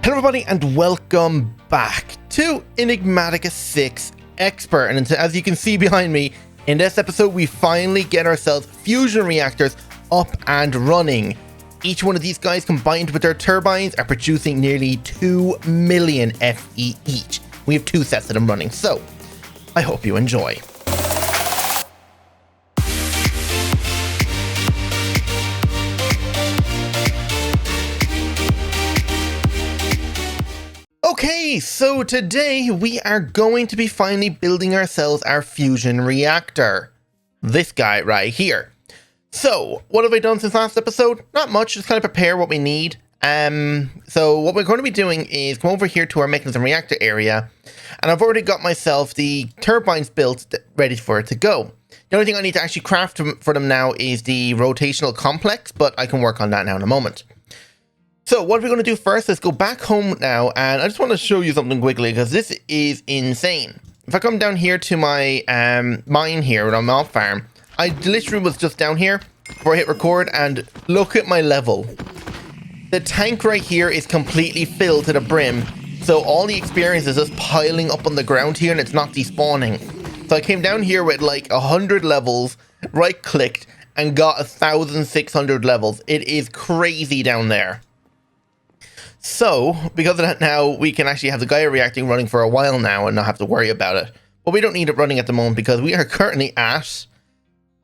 Hello everybody and welcome back to Enigmatica 6 Expert, and as you can see behind me, in this episode we finally get ourselves fusion reactors up and running. Each one of these guys combined with their turbines are producing nearly 2 million FE each. We have 2 sets of them running, so I hope you enjoy. Okay, so today we are going to be finally building ourselves our fusion reactor. This guy right here. So, what have I done since last episode? Not much, just kind of prepare what we need. So what we're going to be doing is come over here to our Mekanism reactor area, and I've already got myself the turbines built, ready for it to go. The only thing I need to actually craft for them now is the rotational complex, but I can work on that now in a moment. So what we're going to do first is go back home now, and I just want to show you something quickly because this is insane. If I come down here to my mine here on my farm, I literally was just down here before I hit record, and look at my level. The tank right here is completely filled to the brim, so all the experience is just piling up on the ground here and it's not despawning. So I came down here with like 100 levels, right clicked, and got 1,600 levels. It is crazy down there. So, because of that now, we can actually have the Gaia reacting running for a while now and not have to worry about it. But we don't need it running at the moment because we are currently at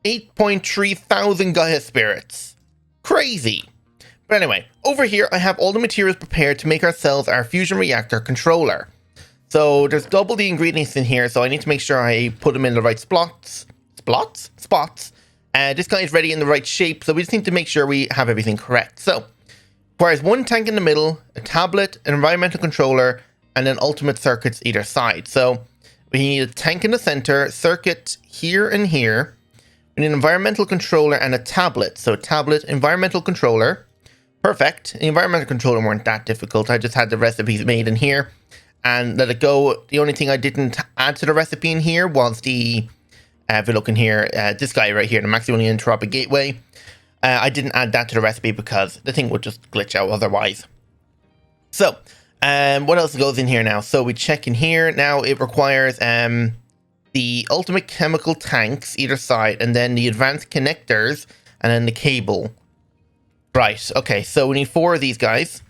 8.3 thousand Gaia spirits. Crazy! But anyway, over here I have all the materials prepared to make ourselves our fusion reactor controller. So there's double the ingredients in here, so I need to make sure I put them in the right spots. This guy is ready in the right shape, so we just need to make sure we have everything correct. So, requires one tank in the middle, a tablet, an environmental controller, and then ultimate circuits either side. So we need a tank in the center, circuit here and here. We need an environmental controller and a tablet. So tablet, environmental controller. Perfect. The environmental controller weren't that difficult. I just had the recipes made in here and let it go. The only thing I didn't add to the recipe in here was the, if you look in here, this guy right here, the maximally entropic gateway. I didn't add that to the recipe because the thing would just glitch out otherwise. So, what else goes in here now? So we check in here. Now it requires the ultimate chemical tanks either side, and then the advanced connectors, and then the cable. Right, okay, so we need 4 of these guys.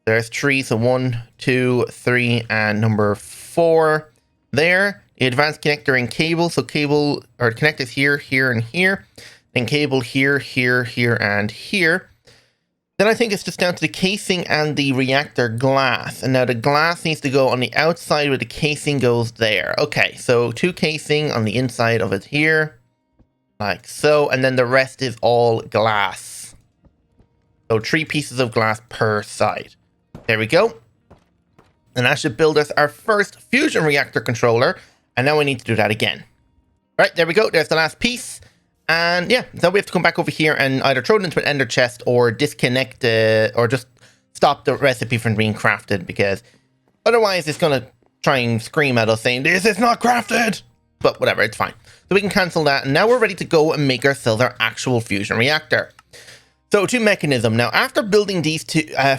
There's 3, so 1, 2, 3, and number 4 there. The advanced connector and cable, so cable, or connectors here, here, and here. And cable here, here, here, and here. Then I think it's just down to the casing and the reactor glass. And now the glass needs to go on the outside where the casing goes there. Okay, so 2 casing on the inside of it here. Like so. And then the rest is all glass. So 3 pieces of glass per side. There we go. And that should build us our first fusion reactor controller. And now we need to do that again. Right, there we go. There's the last piece. And yeah, so we have to come back over here and either throw it into an ender chest or disconnect or just stop the recipe from being crafted, because otherwise it's going to try and scream at us saying, this is not crafted! But whatever, it's fine. So we can cancel that, and now we're ready to go and make ourselves our actual fusion reactor. So to Mekanism. Now, after building these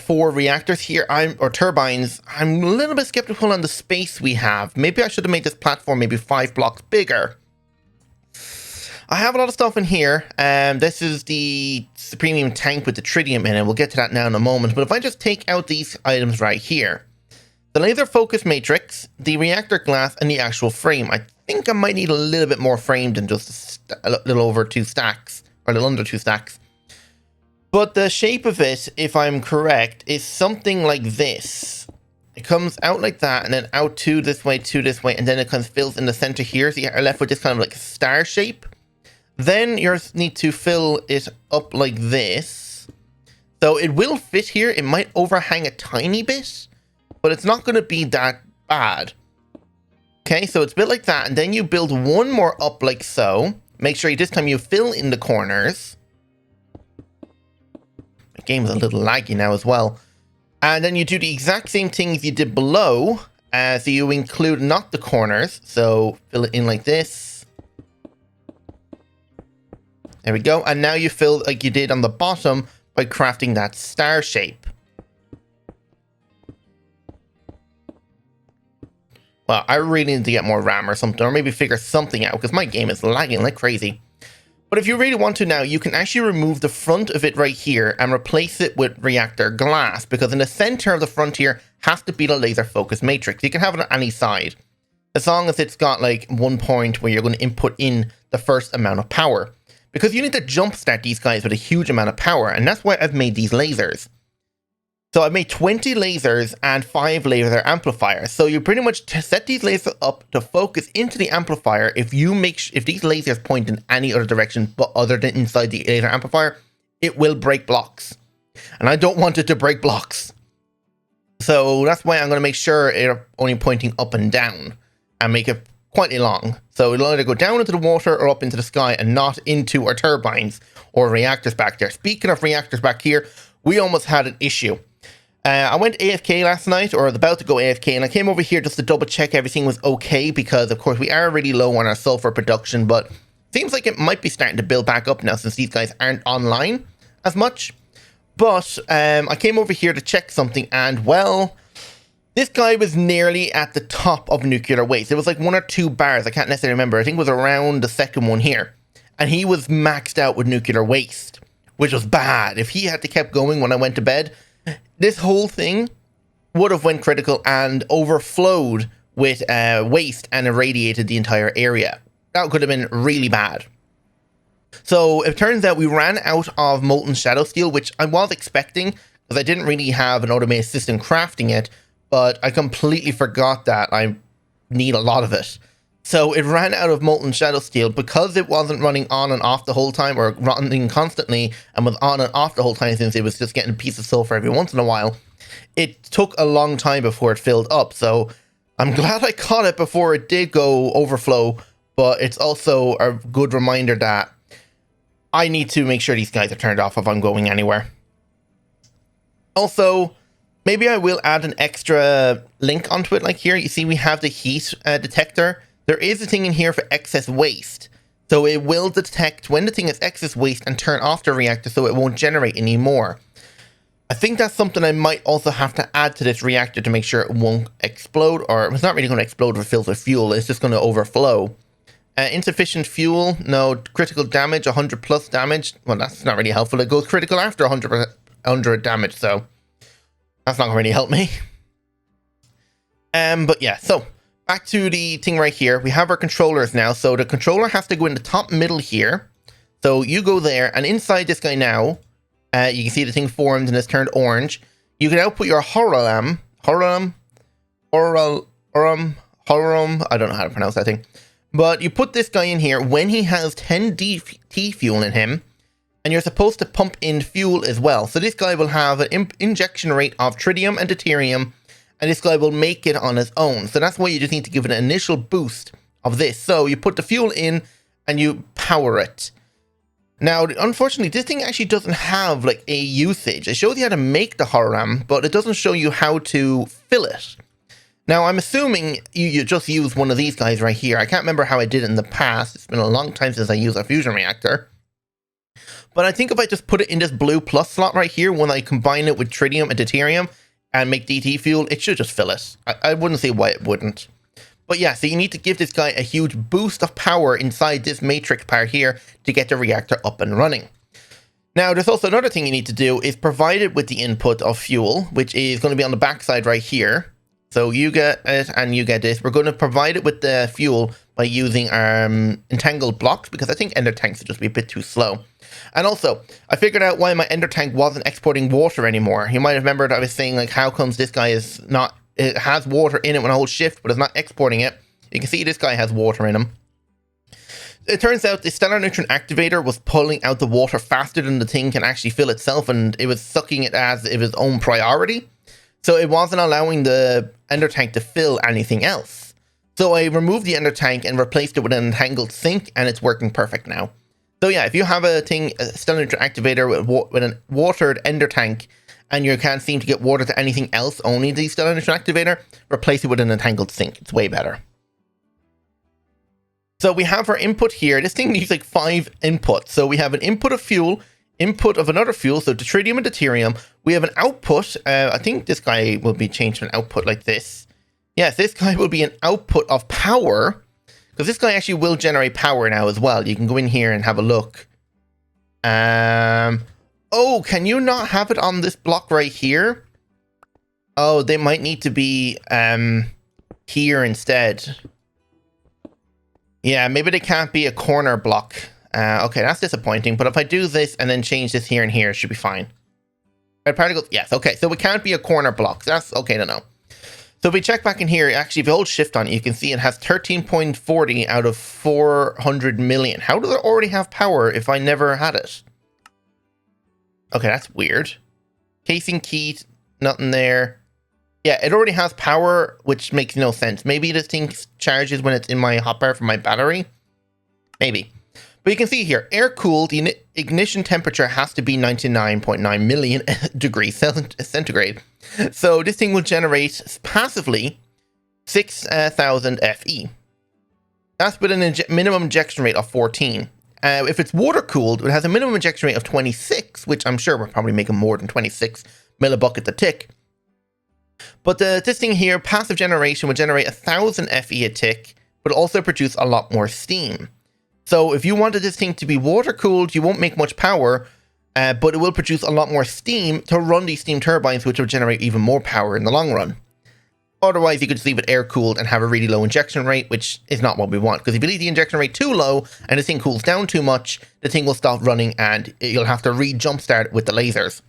4 reactors here, or turbines, I'm a little bit skeptical on the space we have. Maybe I should have made this platform maybe 5 blocks bigger. I have a lot of stuff in here. This is the premium tank with the tritium in it. We'll get to that now in a moment. But if I just take out these items right here, the laser focus matrix, the reactor glass, and the actual frame. I think I might need a little bit more frame than just a little over 2 stacks, or a little under 2 stacks. But the shape of it, if I'm correct, is something like this. It comes out like that, and then out 2 this way, and then it kind of fills in the center here. So you're left with this kind of like a star shape. Then you need to fill it up like this. So it will fit here. It might overhang a tiny bit, but it's not going to be that bad. Okay, so it's built like that. And then you build one more up like so. Make sure this time you fill in the corners. The game is a little laggy now as well. And then you do the exact same things you did below. So you include not the corners. So fill it in like this. There we go. And now you fill like you did on the bottom by crafting that star shape. Well, I really need to get more RAM or something, or maybe figure something out, because my game is lagging like crazy. But if you really want to now, you can actually remove the front of it right here and replace it with reactor glass, because in the center of the front here has to be the laser focus matrix. You can have it on any side, as long as it's got like one point where you're going to input in the first amount of power. Because you need to jumpstart these guys with a huge amount of power, and that's why I've made these lasers. So I've made 20 lasers and 5 laser amplifiers. So you pretty much set these lasers up to focus into the amplifier. If these lasers point in any other direction but other than inside the laser amplifier, it will break blocks. And I don't want it to break blocks. So that's why I'm going to make sure it's only pointing up and down and make it quite long. So it'll either go down into the water or up into the sky and not into our turbines or reactors back there. Speaking of reactors back here, we almost had an issue. I went AFK last night, or I was about to go AFK, and I came over here just to double check everything was okay, because of course we are really low on our sulfur production, but it seems like it might be starting to build back up now since these guys aren't online as much. But I came over here to check something, and well, this guy was nearly at the top of nuclear waste. It was like 1 or 2 bars, I can't necessarily remember. I think it was around the second one here, and he was maxed out with nuclear waste, which was bad. If he had to keep going when I went to bed, this whole thing would have went critical and overflowed with waste and irradiated the entire area. That could have been really bad. So it turns out we ran out of molten shadow steel, which I was expecting, because I didn't really have an automated system crafting it, but I completely forgot that I need a lot of it. So it ran out of molten shadow steel because it wasn't running on and off the whole time, or running constantly and was on and off the whole time, since it was just getting a piece of sulfur every once in a while. It took a long time before it filled up, so I'm glad I caught it before it did go overflow, but it's also a good reminder that I need to make sure these guys are turned off if I'm going anywhere. Also, maybe I will add an extra link onto it, like here. You see we have the heat detector. There is a thing in here for excess waste. So it will detect when the thing is excess waste and turn off the reactor so it won't generate any more. I think that's something I might also have to add to this reactor to make sure it won't explode, or it's not really going to explode if it fills with fuel, it's just going to overflow. Insufficient fuel, no. Critical damage, 100 plus damage. Well, that's not really helpful. It goes critical after 100 damage, so that's not going to really help me. But yeah, so back to the thing right here. We have our controllers now. So the controller has to go in the top middle here. So you go there, and inside this guy now, you can see the thing formed and it's turned orange. You can output your hologram. I don't know how to pronounce that thing. But you put this guy in here when he has 10 DT fuel in him, and you're supposed to pump in fuel as well. So this guy will have an injection rate of tritium and deuterium, and this guy will make it on his own. So that's why you just need to give it an initial boost of this. So you put the fuel in and you power it. Now, unfortunately, this thing actually doesn't have like a usage. It shows you how to make the hologram, but it doesn't show you how to fill it. Now, I'm assuming you just use one of these guys right here. I can't remember how I did it in the past. It's been a long time since I used a fusion reactor. But I think if I just put it in this blue plus slot right here, when I combine it with tritium and deuterium and make DT fuel, it should just fill it. I wouldn't see why it wouldn't. But yeah, so you need to give this guy a huge boost of power inside this matrix part here to get the reactor up and running. Now, there's also another thing you need to do is provide it with the input of fuel, which is going to be on the backside right here. So you get it and you get this. We're going to provide it with the fuel by using entangled blocks, because I think ender tanks would just be a bit too slow. And also, I figured out why my ender tank wasn't exporting water anymore. You might have remembered I was saying, like, how comes this guy is not... It has water in it when I hold shift, but it's not exporting it. You can see this guy has water in him. It turns out the stellar neutron activator was pulling out the water faster than the thing can actually fill itself, and it was sucking it as if its own priority. So it wasn't allowing the ender tank to fill anything else. So I removed the ender tank and replaced it with an entangled sink, and it's working perfect now. So yeah, if you have a stellar neutron activator with a watered ender tank, and you can't seem to get water to anything else, only the stellar neutron activator, replace it with an entangled sink. It's way better. So we have our input here. This thing needs like 5 inputs. So we have an input of fuel, input of another fuel, so tritium and deuterium. We have an output. I think this guy will be changed to an output like this. yes, this guy will be an output of power, because this guy actually will generate power now as well. You can go in here and have a look. Oh, can you not have it on this block right here? Oh, they might need to be here instead. Yeah, maybe they can't be a corner block. Okay, that's disappointing. But if I do this and then change this here and here, it should be fine. Red particles, yes. Okay, so it can't be a corner block. That's okay to know. So if we check back in here, actually, if you hold shift on it, you can see it has 13.40 out of 400 million. How does it already have power if I never had it? Okay, that's weird. Casing key, nothing there. Yeah, it already has power, which makes no sense. Maybe this thing charges when it's in my hotbar from my battery. Maybe. But you can see here, air-cooled, the ignition temperature has to be 99.9 million degrees centigrade. So this thing will generate passively 6,000 FE. That's with a minimum injection rate of 14. If it's water-cooled, it has a minimum injection rate of 26, which I'm sure we're probably making more than 26 millibuckets a tick. But this thing here, passive generation, will generate 1,000 FE a tick, but also produce a lot more steam. So if you wanted this thing to be water cooled, you won't make much power, but it will produce a lot more steam to run these steam turbines, which will generate even more power in the long run. Otherwise, you could just leave it air cooled and have a really low injection rate, which is not what we want. Because if you leave the injection rate too low and the thing cools down too much, the thing will stop running and you'll have to re-jumpstart it with the lasers.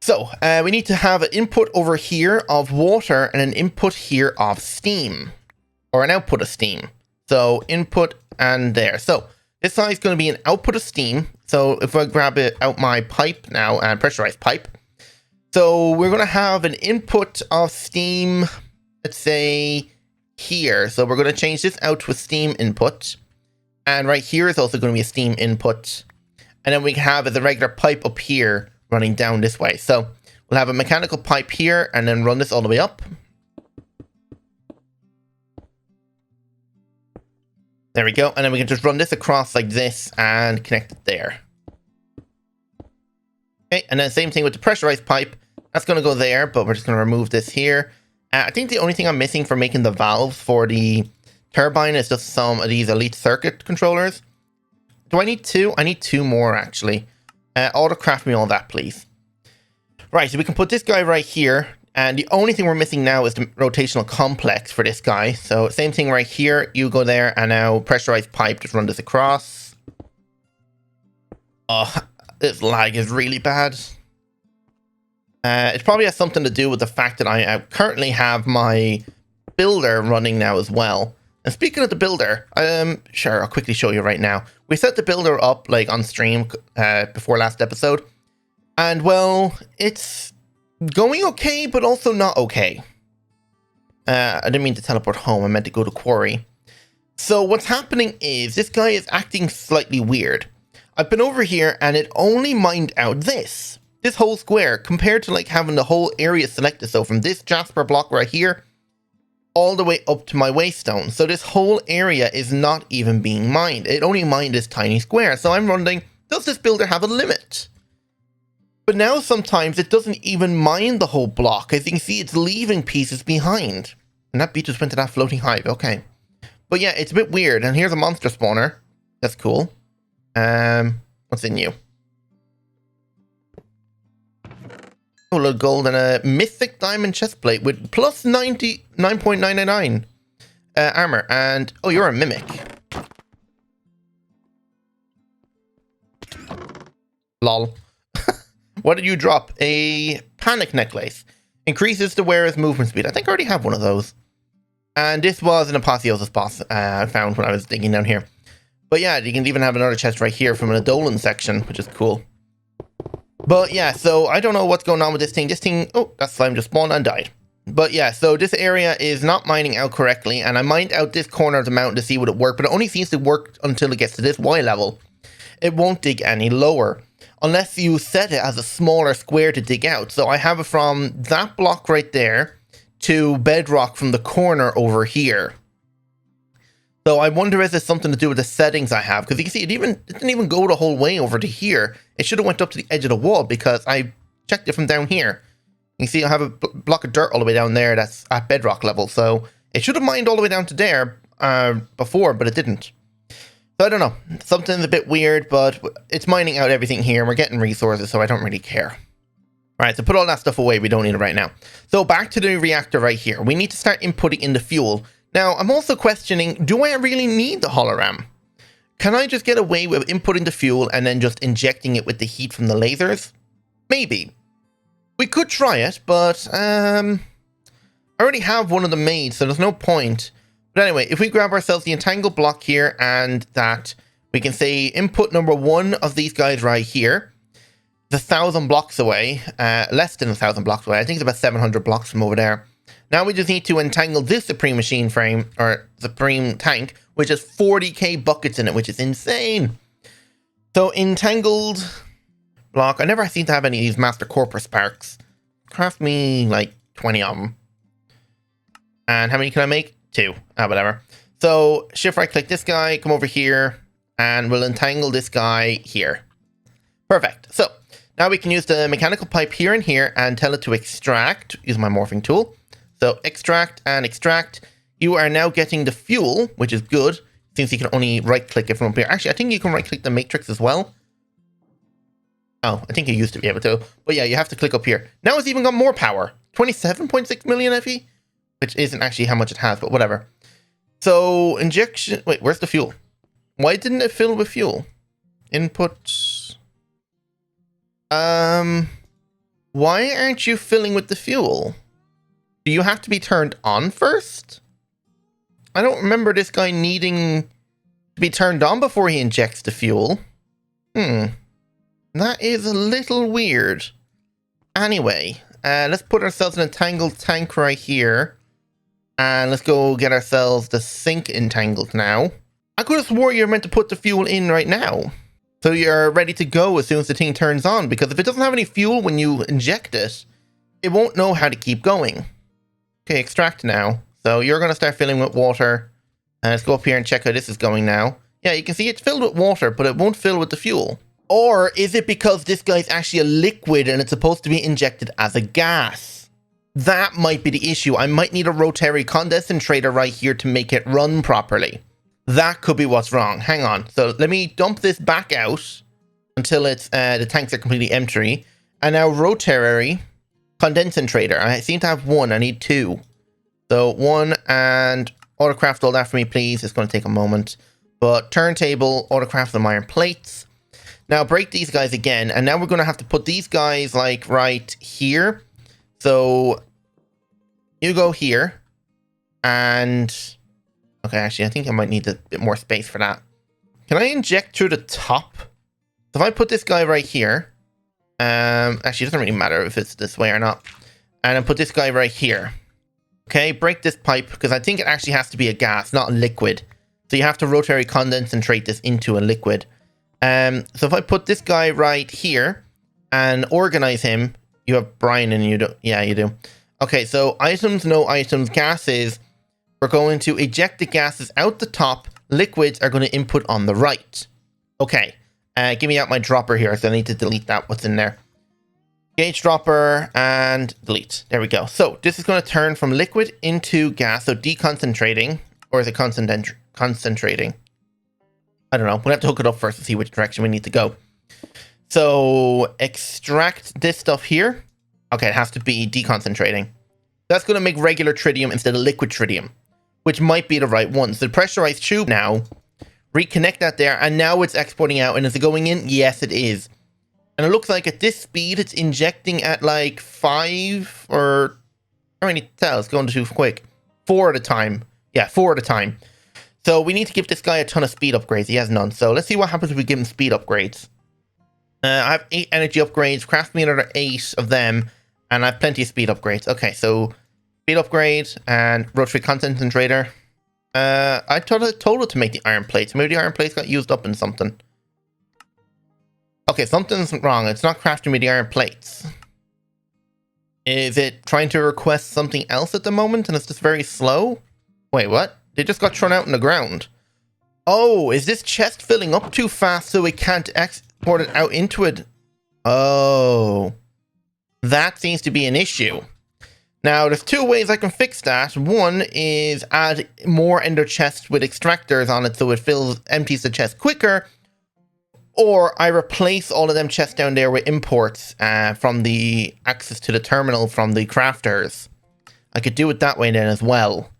So, we need to have an input over here of water and an input here of steam. Or an output of steam. So, input and there. So, this side is going to be an output of steam. So, if I grab it out my pipe now, and pressurized pipe. So, we're going to have an input of steam, let's say, here. So, we're going to change this out to a steam input. And right here is also going to be a steam input. And then we can have the regular pipe up here, running down this way. So we'll have a mechanical pipe here and then run this all the way up. There we go. And then we can just run this across like this and connect it there. Okay, and then same thing with the pressurized pipe. That's going to go there, but we're just going to remove this here. I think the only thing I'm missing for making the valves for the turbine is just some of these elite circuit controllers. Do I need two? I need two more actually. Autocraft me all that, please. Right, so we can put this guy right here, and the only thing we're missing now is the rotational complex for this guy. So same thing right here, you go there, and now pressurized pipe, just run this across. Oh, this lag is really bad. It probably has something to do with the fact that I currently have my builder running now as well. And speaking of the builder, sure, I'll quickly show you right now. We set the builder up like on stream before last episode. And well, it's going okay, but also not okay. I didn't mean to teleport home. I meant to go to quarry. So what's happening is this guy is acting slightly weird. I've been over here and it only mined out this whole square compared to like having the whole area selected. So from this Jasper block right here, all the way up to my waystone. So this whole area is not even being mined. It only mined this tiny square. So I'm wondering, does this builder have a limit? But now sometimes it doesn't even mine the whole block. As you can see, it's leaving pieces behind. And that beat just went to that floating hive. Okay. But yeah, it's a bit weird. And here's a monster spawner. That's cool. What's in you? Oh, a little gold and a mythic diamond chestplate with plus 99.999 armor. And, oh, you're a mimic. Lol. What did you drop? A panic necklace. Increases the wearer's movement speed. I think I already have one of those. And this was an apotheosis boss I found when I was digging down here. But yeah, you can even have another chest right here from an Adolan section, which is cool. But yeah, so I don't know what's going on with this thing. This thing, oh, that slime just spawned and died. But yeah, so this area is not mining out correctly. And I mined out this corner of the mountain to see would it work. But it only seems to work until it gets to this Y level. It won't dig any lower. Unless you set it as a smaller square to dig out. So I have it from that block right there to bedrock from the corner over here. So I wonder if there's something to do with the settings I have. Because you can see it didn't even go the whole way over to here. It should have went up to the edge of the wall because I checked it from down here. You can see I have a block of dirt all the way down there that's at bedrock level, so it should have mined all the way down to there before, but it didn't. So I don't know, something's a bit weird, but it's mining out everything here, and we're getting resources, so I don't really care. Alright, so put all that stuff away, we don't need it right now. So back to the reactor right here. We need to start inputting in the fuel. Now, I'm also questioning, do I really need the hologram? Can I just get away with inputting the fuel and then just injecting it with the heat from the lasers? Maybe. We could try it, but I already have one of them made, so there's no point. But anyway, if we grab ourselves the entangled block here and that, we can say input number 1 of these guys right here. It's 1,000 blocks away, less than 1,000 blocks away. I think it's about 700 blocks from over there. Now we just need to entangle this Supreme machine frame, or Supreme tank, which has 40k buckets in it, which is insane. So entangled block. I never seem to have any of these Master Corpus sparks. Craft me like 20 of them. And how many can I make? 2. Whatever. So shift right click this guy, come over here, and we'll entangle this guy here. Perfect. So now we can use the mechanical pipe here and here and tell it to extract. Use my morphing tool. So extract and extract. You are now getting the fuel, which is good, since you can only right click it from up here. Actually, I think you can right click the matrix as well. Oh, I think you used to be able to. But yeah, you have to click up here. Now it's even got more power. 27.6 million FE, which isn't actually how much it has, but whatever. So injection. Wait, where's the fuel? Why didn't it fill with fuel? Input. Why aren't you filling with the fuel? Do you have to be turned on first? I don't remember this guy needing to be turned on before he injects the fuel. That is a little weird. Anyway, let's put ourselves an entangled tank right here. And let's go get ourselves the sink entangled now. I could have swore you're meant to put the fuel in right now. So you're ready to go as soon as the thing turns on. Because if it doesn't have any fuel when you inject it, it won't know how to keep going. Okay, extract now. So you're going to start filling with water. And let's go up here and check how this is going now. Yeah, you can see it's filled with water, but it won't fill with the fuel. Or is it because this guy's actually a liquid and it's supposed to be injected as a gas? That might be the issue. I might need a rotary condensator right here to make it run properly. That could be what's wrong. Hang on. So let me dump this back out until it's the tanks are completely empty. And now rotary condensator. I seem to have 1. I need 2. So 1 and autocraft all that for me, please. It's going to take a moment. But turntable, autocraft some iron plates. Now break these guys again. And now we're going to have to put these guys like right here. So you go here. And okay, actually, I think I might need a bit more space for that. Can I inject through the top? So if I put this guy right here. Actually, it doesn't really matter if it's this way or not. And I put this guy right here. Okay, break this pipe, because I think it actually has to be a gas, not a liquid. So you have to rotary condensator this into a liquid. So if I put this guy right here and organize him, you have Brian and you do. Yeah, you do. Okay, so items, no items, gases. We're going to eject the gases out the top. Liquids are going to input on the right. Okay, give me out my dropper here, so I need to delete that. What's in there? Gauge dropper and delete. There we go. So this is going to turn from liquid into gas. So deconcentrating, or is it concentrating? I don't know. We'll have to hook it up first to see which direction we need to go. So extract this stuff here. Okay, it has to be deconcentrating. That's going to make regular tritium instead of liquid tritium, which might be the right one. So the pressurized tube now, reconnect that there, and now it's exporting out. And is it going in? Yes, it is. And it looks like at this speed, it's injecting at like 5 or... I don't really tell, it's going too quick. 4 at a time. Yeah, 4 at a time. So we need to give this guy a ton of speed upgrades. He has none. So let's see what happens if we give him speed upgrades. I have 8 energy upgrades. Craft me another 8 of them. And I have plenty of speed upgrades. Okay, so speed upgrade and rotary condensator. I told it to make the iron plates. Maybe the iron plates got used up in something. Okay, something's wrong. It's not crafting me the iron plates. Is it trying to request something else at the moment and it's just very slow? Wait, what? They just got thrown out in the ground. Oh, is this chest filling up too fast so it can't export it out into it? Oh. That seems to be an issue. Now, there's two ways I can fix that. One is add more ender chests with extractors on it so it empties the chest quicker. Or I replace all of them chests down there with imports from the access to the terminal from the crafters. I could do it that way then as well.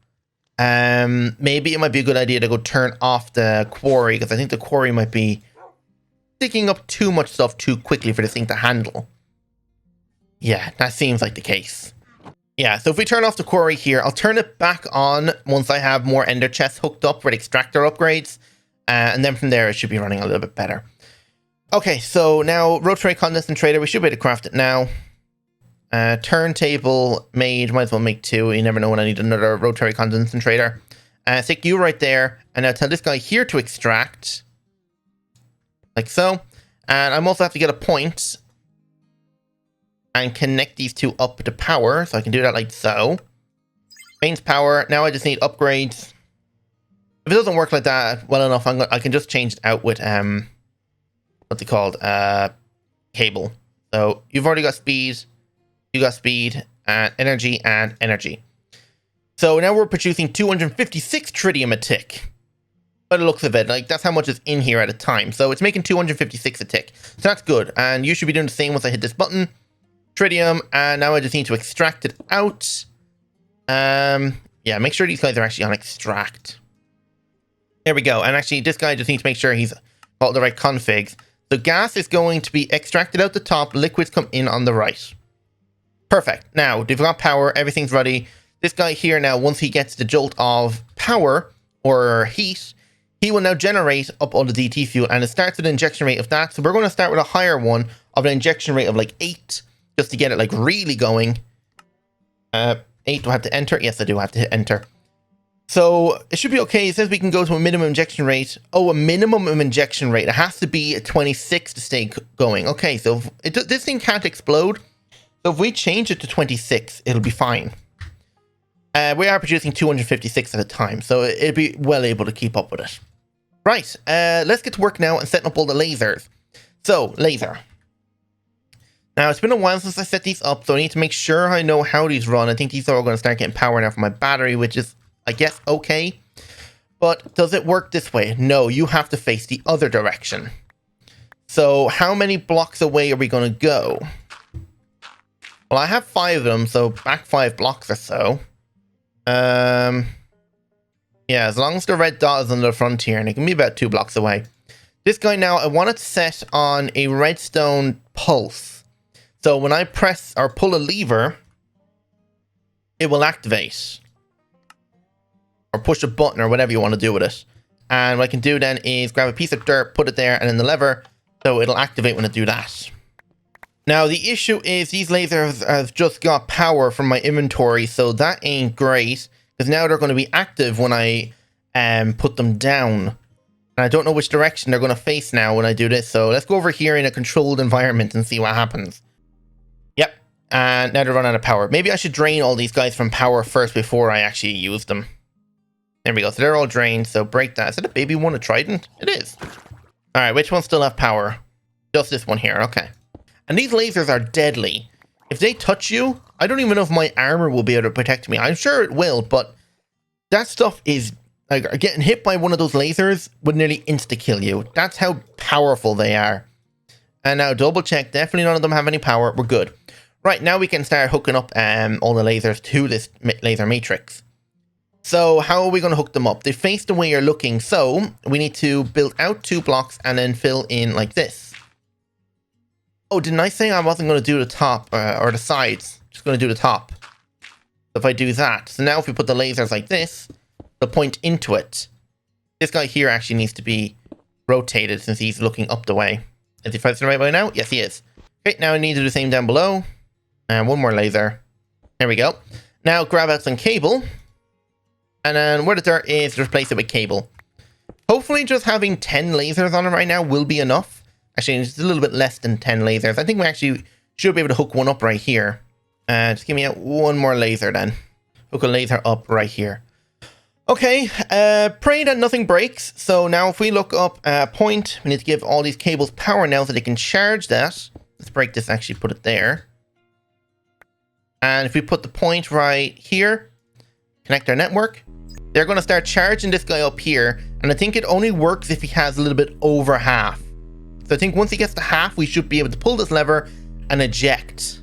Maybe it might be a good idea to go turn off the quarry, because I think the quarry might be picking up too much stuff too quickly for this thing to handle. Yeah, that seems like the case. Yeah, so if we turn off the quarry here, I'll turn it back on once I have more ender chests hooked up with extractor upgrades. And then from there, it should be running a little bit better. Okay, so now rotary condensator, we should be able to craft it now. Turntable made, might as well make two. You never know when I need another rotary condensator. Stick you right there, and now tell this guy here to extract. Like so. And I'm also have to get a point and connect these two up to power, so I can do that like so. Mains power. Now I just need upgrades. If it doesn't work like that well enough, I can just change it out with what's it called? Cable. So you've already got speed. You got speed and energy. So now we're producing 256 tritium a tick. By the looks of it, like that's how much is in here at a time. So it's making 256 a tick. So that's good. And you should be doing the same once I hit this button. Tritium, and now I just need to extract it out. Yeah, make sure these guys are actually on extract. There we go. And actually, this guy just needs to make sure he's got the right configs. So gas is going to be extracted out the top. Liquids come in on the right. Perfect. Now, they've got power. Everything's ready. This guy here now, once he gets the jolt of power or heat, he will now generate up all the DT fuel. And it starts with an injection rate of that. So we're going to start with a higher one of an injection rate of like 8. Just to get it like really going. 8, do I have to enter? Yes, I do have to hit enter. So it should be okay. It says we can go to a minimum injection rate. Oh, a minimum of injection rate. It has to be at 26 to stay going. Okay, so this thing can't explode. So if we change it to 26, it'll be fine. We are producing 256 at a time, so it'll be well able to keep up with it. Right, let's get to work now and setting up all the lasers. So, laser. Now, it's been a while since I set these up, so I need to make sure I know how these run. I think these are all going to start getting power now from my battery, which is, I guess, okay. But does it work this way? No, you have to face the other direction. So, how many blocks away are we going to go? Well, I have 5 of them, so back 5 blocks or so. Yeah, as long as the red dot is on the frontier, and it can be about 2 blocks away. This guy now, I want it set on a redstone pulse. So when I press or pull a lever, it will activate. Or push a button or whatever you want to do with it. And what I can do then is grab a piece of dirt, put it there, and then the lever, so it'll activate when I do that. Now the issue is these lasers have just got power from my inventory, so that ain't great. Because now they're going to be active when I put them down. And I don't know which direction they're going to face now when I do this. So let's go over here in a controlled environment and see what happens. Yep. And now they're running out of power. Maybe I should drain all these guys from power first before I actually use them. There we go. So they're all drained. So break that. Is it a baby one, a trident? It is. All right. Which ones still have power? Just this one here. Okay. And these lasers are deadly. If they touch you, I don't even know if my armor will be able to protect me. I'm sure it will, but that stuff is like getting hit by one of those lasers would nearly insta-kill you. That's how powerful they are. And now double check. Definitely none of them have any power. We're good. Right, now we can start hooking up all the lasers to this laser matrix. So how are we going to hook them up? They face the way you're looking. So we need to build out 2 blocks and then fill in like this. Oh, didn't I say I wasn't going to do the top or the sides? Just going to do the top. So if I do that. So now if we put the lasers like this, they'll point into it. This guy here actually needs to be rotated since he's looking up the way. Is he facing the right way now? Yes, he is. Okay, now I need to do the same down below. And one more laser. There we go. Now grab out some cable. And then where the dirt is, replace it with cable. Hopefully just having 10 lasers on it right now will be enough. Actually, it's a little bit less than 10 lasers. I think we actually should be able to hook one up right here. Just give me out one more laser then. Hook a laser up right here. Okay, pray that nothing breaks. So now if we look up point, we need to give all these cables power now so they can charge that. Let's break this, actually put it there. And if we put the point right here, connect our network, they're going to start charging this guy up here. And I think it only works if he has a little bit over half. So I think once he gets to half, we should be able to pull this lever and eject.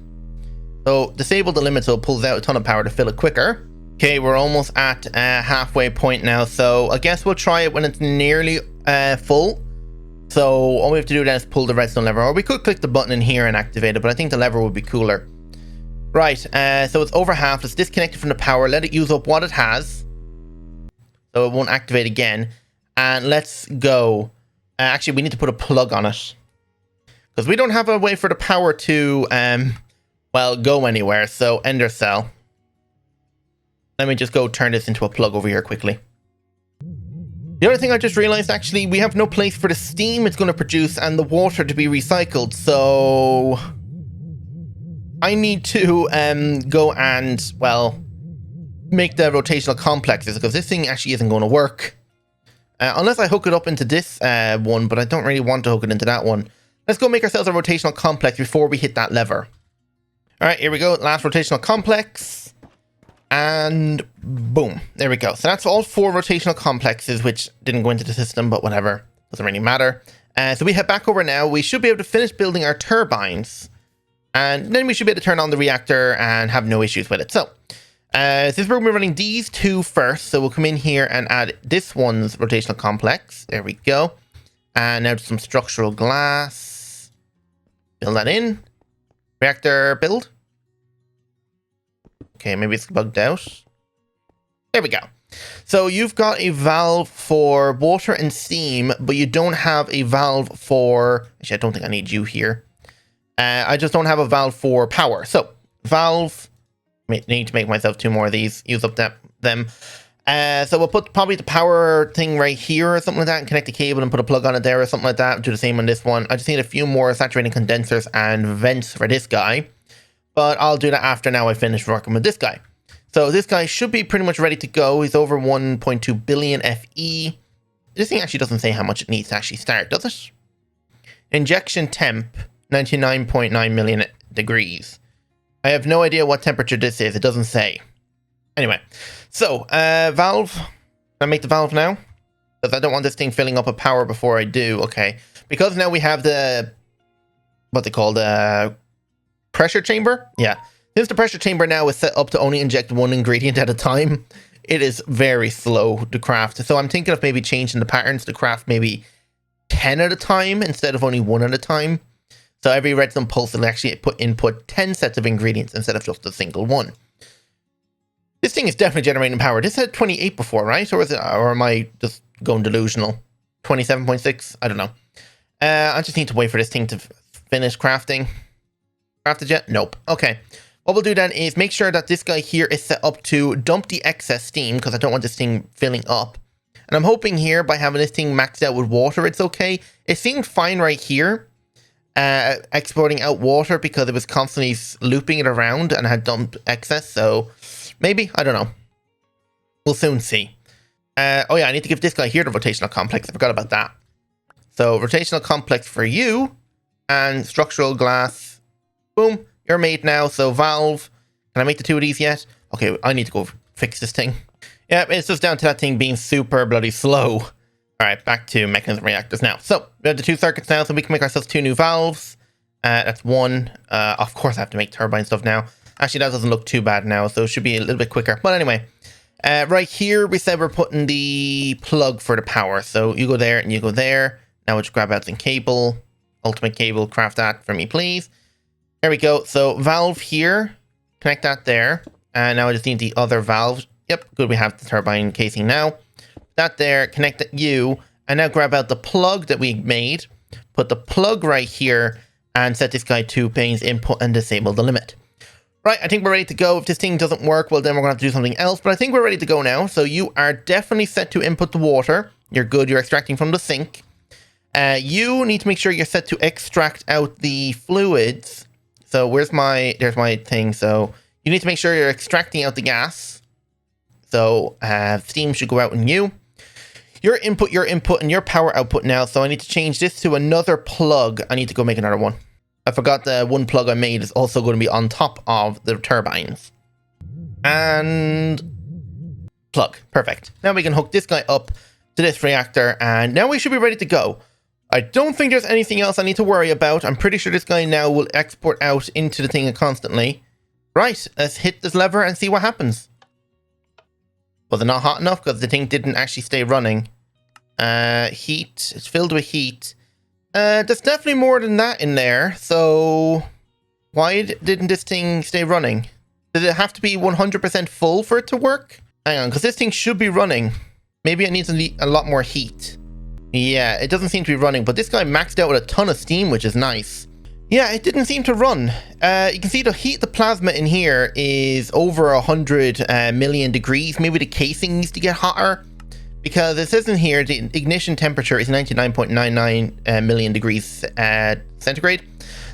So disable the limit so it pulls out a ton of power to fill it quicker. Okay, we're almost at halfway point now. So I guess we'll try it when it's nearly full. So all we have to do then is pull the redstone lever. Or we could click the button in here and activate it, but I think the lever would be cooler. Right, so it's over half. Let's disconnect it from the power. Let it use up what it has. So it won't activate again. And let's go. Actually, we need to put a plug on it. Because we don't have a way for the power to, well, go anywhere. So ender cell. Let me just go turn this into a plug over here quickly. The other thing I just realized, actually, we have no place for the steam it's going to produce and the water to be recycled. So I need to go and, well, make the rotational complexes, because this thing actually isn't going to work. Unless I hook it up into this one, but I don't really want to hook it into that one. Let's go make ourselves a rotational complex before we hit that lever. All right, here we go. Last rotational complex. And boom, there we go. So that's all 4 rotational complexes, which didn't go into the system, but whatever. Doesn't really matter. So we head back over now. We should be able to finish building our turbines. And then we should be able to turn on the reactor and have no issues with it. So since we're going to be running these 2 first, so we'll come in here and add this one's rotational complex. There we go. And now some structural glass. Build that in. Reactor build. Okay, maybe it's bugged out. There we go. So you've got a valve for water and steam, but you don't have a valve for... Actually, I don't think I need you here. I just don't have a valve for power. So, valve... I need to make myself 2 more of these. Use up them. So we'll put probably the power thing right here or something like that and connect the cable and put a plug on it there or something like that. Do the same on this one. I just need a few more saturating condensers and vents for this guy. But I'll do that after now I finish working with this guy. So this guy should be pretty much ready to go. He's over 1.2 billion FE. This thing actually doesn't say how much it needs to actually start, does it? Injection temp, 99.9 million degrees. I have no idea what temperature this is. It doesn't say. Anyway, so valve. Can I make the valve now? Because I don't want this thing filling up with power before I do. Okay. Because now we have the, what they call the pressure chamber. Yeah. Since the pressure chamber now is set up to only inject 1 ingredient at a time, it is very slow to craft. So I'm thinking of maybe changing the patterns to craft maybe 10 at a time instead of only 1 at a time. So every redstone pulse will actually input 10 sets of ingredients instead of just a single one. This thing is definitely generating power. This had 28 before, right? Or is it? Or am I just going delusional? 27.6? I don't know. I just need to wait for this thing to finish crafting. Crafted yet? Nope. Okay. What we'll do then is make sure that this guy here is set up to dump the excess steam, because I don't want this thing filling up. And I'm hoping here by having this thing maxed out with water, it's okay. It seemed fine right here. Exporting out water because it was constantly looping it around and had dumped excess. So maybe, I don't know. We'll soon see. Oh yeah, I need to give this guy here the rotational complex. I forgot about that. So rotational complex for you and structural glass. Boom, you're made now. So valve. Can I make the 2 of these yet? Okay, I need to go fix this thing. Yeah, it's just down to that thing being super bloody slow. All right, back to mechanism reactors now. So we have the 2 circuits now, so we can make ourselves 2 new valves. That's 1. Of course, I have to make turbine stuff now. Actually, that doesn't look too bad now, so it should be a little bit quicker. But anyway, right here, we said we're putting the plug for the power. So you go there and you go there. Now we'll just grab out some cable. Ultimate cable, craft that for me, please. There we go. So valve here, connect that there. And now I just need the other valve. Yep, good, we have the turbine casing now. That there, connect you, and now grab out the plug that we made, put the plug right here, and set this guy to pains input and disable the limit. Right, I think we're ready to go. If this thing doesn't work, well, then we're going to have to do something else, but I think we're ready to go now. So you are definitely set to input the water. You're good, you're extracting from the sink. You need to make sure you're set to extract out the fluids. So there's my thing. So you need to make sure you're extracting out the gas. So steam should go out in you. Your input, and your power output now. So I need to change this to another plug. I need to go make another one. I forgot the one plug I made is also going to be on top of the turbines. And plug. Perfect. Now we can hook this guy up to this reactor, and now we should be ready to go. I don't think there's anything else I need to worry about. I'm pretty sure this guy now will export out into the thing constantly. Right, let's hit this lever and see what happens. Was it not hot enough? Because the thing didn't actually stay running. Heat. It's filled with heat. There's definitely more than that in there. So why didn't this thing stay running? Did it have to be 100% full for it to work? Hang on, because this thing should be running. Maybe it needs a lot more heat. Yeah, it doesn't seem to be running, but this guy maxed out with a ton of steam, which is nice. Yeah, it didn't seem to run. You can see the heat, the plasma in here is over 100 million degrees. Maybe the casing needs to get hotter, because it says in here the ignition temperature is 99.99 million degrees centigrade.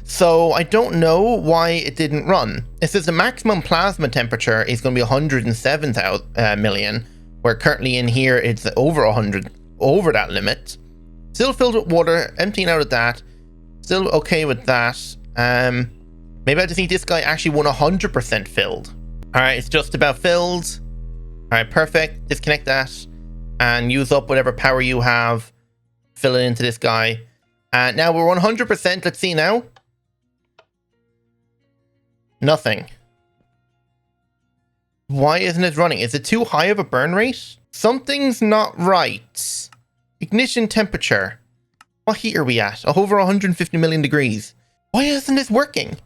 So I don't know why it didn't run. It says the maximum plasma temperature is going to be 107,000 million, where currently in here it's over 100, over that limit. Still filled with water, emptying out of that. Still okay with that. Maybe I just think this guy actually 100% filled. All right, it's just about filled. All right, perfect. Disconnect that and use up whatever power you have. Fill it into this guy. And now we're 100%. Let's see now. Nothing. Why isn't it running? Is it too high of a burn rate? Something's not right. Ignition temperature. What heat are we at? Over 150 million degrees. Why isn't this working?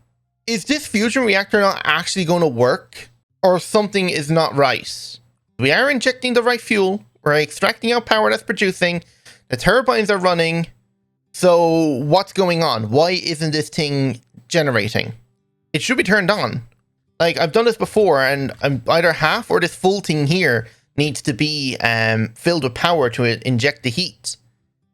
Is this fusion reactor not actually going to work? Or something is not right? We are injecting the right fuel. We're extracting out power that's producing. The turbines are running. So what's going on? Why isn't this thing generating? It should be turned on. Like, I've done this before, and either half or this full thing here needs to be filled with power to inject the heat.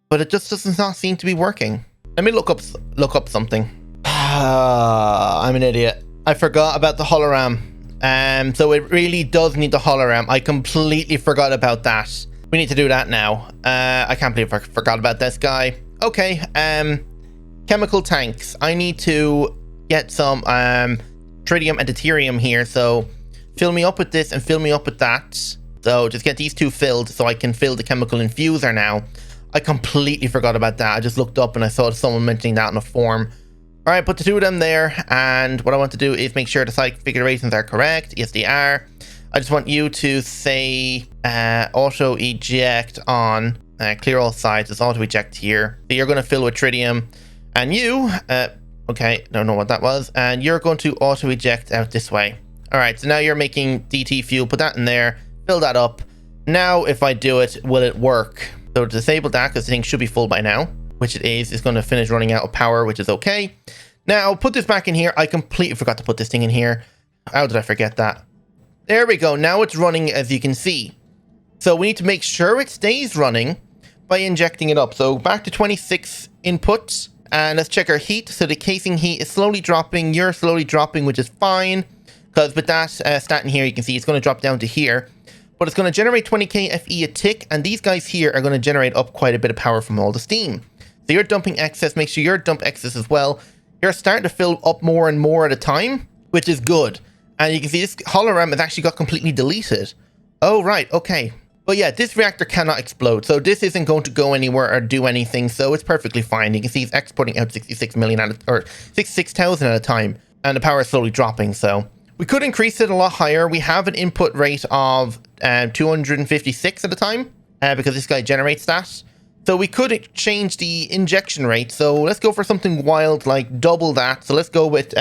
But it just does not seem to be working. Let me look up something. I'm an idiot. I forgot about the hologram. So it really does need the hologram. I completely forgot about that. We need to do that now. I can't believe I forgot about this guy. Okay. Chemical tanks. I need to get some tritium and deuterium here. So fill me up with this and fill me up with that. So just get these two filled so I can fill the chemical infuser now. I completely forgot about that. I just looked up and I saw someone mentioning that in a form. All right, put the two of them there. And what I want to do is make sure the site configurations are correct. Yes, they are. I just want you to say auto eject on clear all sides. It's auto eject here. So you're going to fill with tritium. And you, okay, don't know what that was. And you're going to auto eject out this way. All right, so now you're making DT fuel. Put that in there. Fill that up. Now, if I do it, will it work? So disable that because the thing should be full by now, which it is. It's going to finish running out of power, which is okay. Now, put this back in here. I completely forgot to put this thing in here. How did I forget that? There we go. Now it's running, as you can see. So we need to make sure it stays running by injecting it up. So back to 26 inputs. And let's check our heat. So the casing heat is slowly dropping. You're slowly dropping, which is fine. Because with that stat in here, you can see it's going to drop down to here. But it's going to generate 20k FE a tick, and these guys here are going to generate up quite a bit of power from all the steam. So you're dumping excess, make sure you're dump excess as well. You're starting to fill up more and more at a time, which is good. And you can see this hologram has actually got completely deleted. Oh, right, okay. But yeah, this reactor cannot explode, so this isn't going to go anywhere or do anything, so it's perfectly fine. You can see it's exporting out 66 million or 66,000 at a time, and the power is slowly dropping, so... We could increase it a lot higher. We have an input rate of 256 at a time because this guy generates that. So we could change the injection rate. So let's go for something wild like double that. So let's go with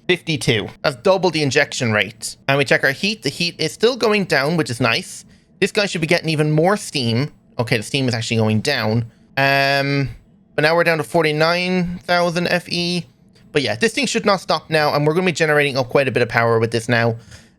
52. That's double the injection rate. And we check our heat. The heat is still going down, which is nice. This guy should be getting even more steam. Okay, the steam is actually going down. But now we're down to 49,000 FE. But yeah, this thing should not stop now, and we're going to be generating up quite a bit of power with this now.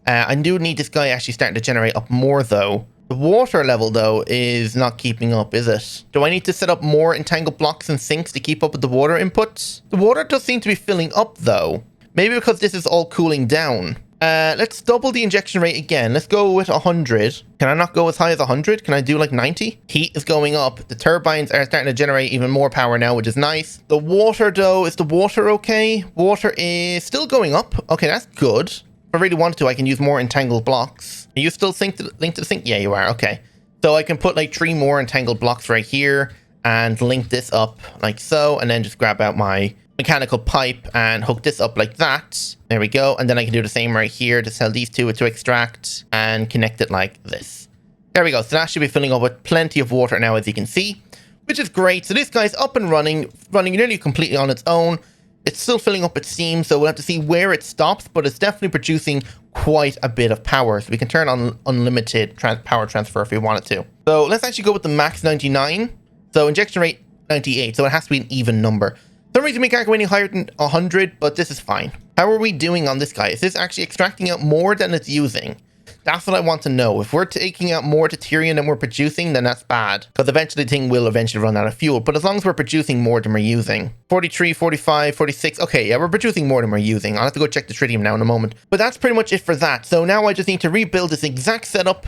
I do need this guy actually starting to generate up more, though. The water level, though, is not keeping up, is it? Do I need to set up more entangled blocks and sinks to keep up with the water inputs? The water does seem to be filling up, though. Maybe because this is all cooling down. Let's double the injection rate again. Let's go with 100. Can I not go as high as 100? Can I do like 90? Heat is going up. The turbines are starting to generate even more power now, which is nice. The water though, is the water okay? Water is still going up. Okay, that's good. If I really wanted to, I can use more entangled blocks. Are you still linked to the sink? Yeah, you are. Okay. So I can put like 3 more entangled blocks right here and link this up like so, and then just grab out my mechanical pipe and hook this up like that. There we go. And then I can do the same right here to tell these two to extract and connect it like this. There we go. So that should be filling up with plenty of water now, as you can see, which is great. So this guy's up and running nearly completely on its own. It's still filling up its steam, so we'll have to see where it stops, but it's definitely producing quite a bit of power. So we can turn on unlimited power transfer if we wanted to. So let's actually go with the max 99. So injection rate 98, so it has to be an even number. For some reason we can't go any higher than 100, but this is fine. How are we doing on this guy? Is this actually extracting out more than it's using? That's what I want to know. If we're taking out more deuterium than we're producing, then that's bad. Because eventually the thing will eventually run out of fuel. But as long as we're producing more than we're using. 43, 45, 46. Okay, yeah, we're producing more than we're using. I'll have to go check the tritium now in a moment. But that's pretty much it for that. So now I just need to rebuild this exact setup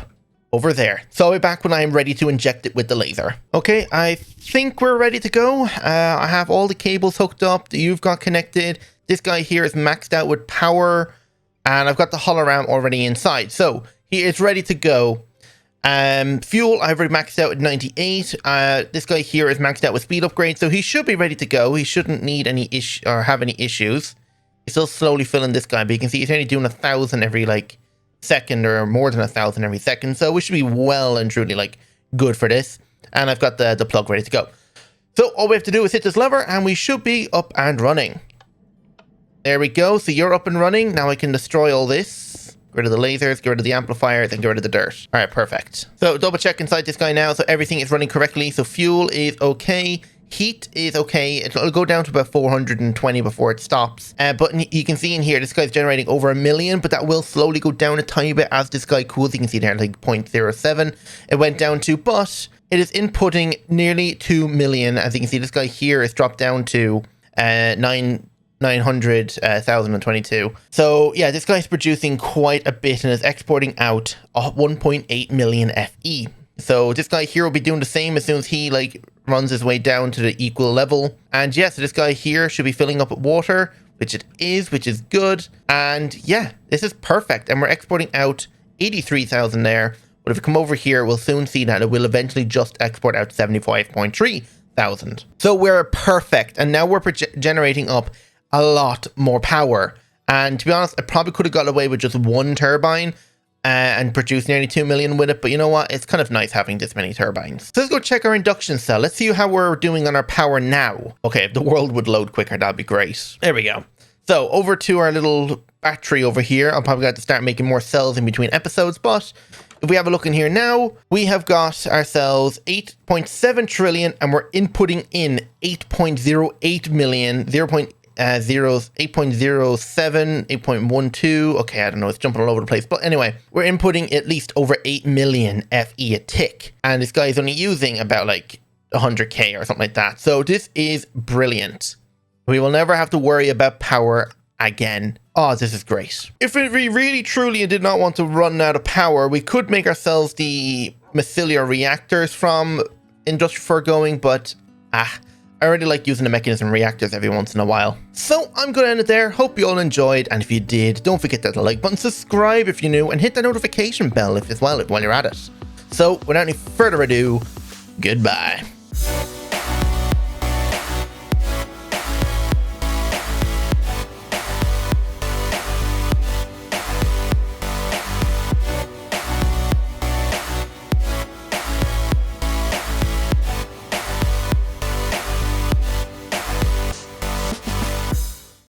over there. So I'll be back when I am ready to inject it with the laser. Okay, I think we're ready to go. I have all the cables hooked up that you've got connected. This guy here is maxed out with power, and I've got the hologram already inside. So he is ready to go. Fuel, I've already maxed out at 98. This guy here is maxed out with speed upgrade, so he should be ready to go. He shouldn't need any issue or have any issues. He's still slowly filling this guy, but you can see he's only doing 1,000 every like second, or more than 1,000 every second, so we should be well and truly like good for this. And I've got the plug ready to go, so all we have to do is hit this lever and we should be up and running. There we go. So you're up and running now. I can destroy all this, get rid of the lasers, get rid of the amplifiers, and get rid of the dirt. All right, perfect. So double check inside this guy now, so everything is running correctly. So fuel is okay, heat is okay. It'll go down to about 420 before it stops. But you can see in here, this guy's generating over 1 million, but that will slowly go down a tiny bit as this guy cools. You can see there, like 0.07 it went down to, but it is inputting nearly 2 million. As you can see, this guy here is dropped down to 900,022. So yeah, this guy's producing quite a bit and is exporting out 1.8 million FE. So this guy here will be doing the same as soon as he like runs his way down to the equal level. And yeah, so this guy here should be filling up with water, which it is, which is good. And yeah, this is perfect. And we're exporting out 83,000 there. But if we come over here, we'll soon see that it will eventually just export out 75.3 thousand. So we're perfect. And now we're generating up a lot more power. And to be honest, I probably could have got away with just 1 turbine and produce nearly 2 million with it, but you know what, it's kind of nice having this many turbines. So let's go check our induction cell. Let's see how we're doing on our power now. Okay, if the world would load quicker, that'd be great. There we go. So over to our little battery over here. I'll probably have to start making more cells in between episodes, but if we have a look in here now, we have got ourselves 8.7 trillion and we're inputting in 8.08 million, 8.07, 8.12. Okay, I don't know, it's jumping all over the place. But anyway, we're inputting at least over 8 million FE a tick. And this guy is only using about like 100k or something like that. So this is brilliant. We will never have to worry about power again. Oh, this is great. If we really truly did not want to run out of power, we could make ourselves the mycelial reactors from Industrial Foregoing, but I already like using the Mekanism reactors every once in a while. So I'm going to end it there. Hope you all enjoyed. And if you did, don't forget that like button, subscribe if you're new, and hit the notification bell while you're at it. So without any further ado, goodbye.